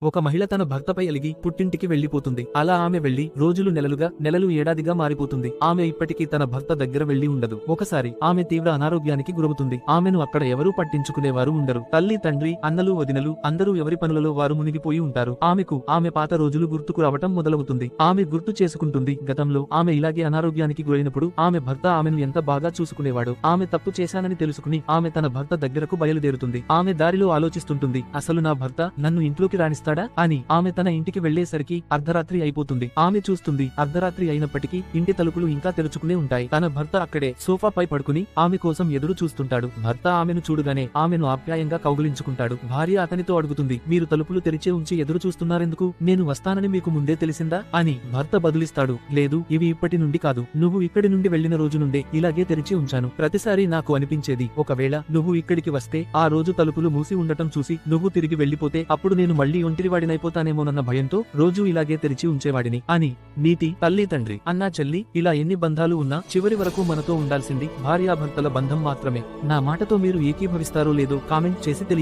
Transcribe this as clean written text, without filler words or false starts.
ఒక మహిళ తన భర్తపై అలిగి పుట్టింటికి వెళ్లిపోతుంది. అలా ఆమె వెళ్లి రోజులు నెలలుగా, నెలలు ఏడాదిగా మారిపోతుంది. ఆమె ఇప్పటికీ తన భర్త దగ్గర వెళ్లి ఉండదు. ఒకసారి ఆమె తీవ్ర అనారోగ్యానికి గురవుతుంది. ఆమెను అక్కడ ఎవరూ పట్టించుకునేవారు ఉండరు. తల్లి, తండ్రి, అన్నలు, వదినలు అందరూ ఎవరి పనులలో వారు మునిగిపోయి ఉంటారు. ఆమెకు ఆమె పాత రోజులు గుర్తుకు రావటం మొదలవుతుంది. ఆమె గుర్తు చేసుకుంటుంది, గతంలో ఆమె ఇలాగే అనారోగ్యానికి గురైనప్పుడు ఆమె భర్త ఆమెను ఎంత బాగా చూసుకునేవాడు. ఆమె తప్పు చేశానని తెలుసుకుని ఆమె తన భర్త దగ్గరకు బయలుదేరుతుంది. ఆమె దారిలో ఆలోచిస్తుంటుంది, అసలు నా భర్త నన్ను ఇంట్లోకి రాణిస్తాడా అని. ఆమె తన ఇంటికి వెళ్లేసరికి అర్ధరాత్రి అయిపోతుంది. ఆమె చూస్తుంది, అర్ధరాత్రి అయినప్పటికీ ఇంటి తలుపులు ఇంకా తెరుచుకునే ఉంటాయి. తన భర్త అక్కడే సోఫాపై పడుకుని ఆమె కోసం ఎదురు చూస్తుంటాడు. భర్త ఆమెను చూడగానే ఆమెను ఆప్యాయంగా కౌగిలించుకుంటాడు. భార్య అతనితో అడుగుతుంది, మీరు తలుపులు తెరిచే ఉంచి ఎదురు చూస్తున్నారెందుకు? నేను వస్తానని మీకు ముందే తెలిసిందా అని. భర్త బదులిస్తాడు, లేదు, ఇవి ఇప్పటి నుండి కాదు, నువ్వు ఇక్కడి నుండి వెళ్లిన రోజు నుండే ఇలాగే తెరిచి ఉంచాను. ప్రతిసారి నాకు అనిపించేది, ఒకవేళ నువ్వు ఇక్కడికి వస్తే ఆ రోజు తలుపులు మూసి ఉండటం చూసి నువ్వు తిరిగి వెళ్లిపోతే అప్పుడు నేను మళ్లీ ఒంటరివాడినైపోతానేమోనన్న భయంతో రోజూ ఇలాగే తెరిచి ఉంచేవాడిని అని. నీతి. తల్లి, తండ్రి, అన్నా, చెల్లి, ఇలా ఎన్ని బంధాలు ఉన్నా చివరి వరకు మనతో ఉండాల్సింది భార్యాభర్తల బంధం మాత్రమే. నా మాటతో మీరు ఏకీభవిస్తారో లేదో కామెంట్ చేసి తెలియ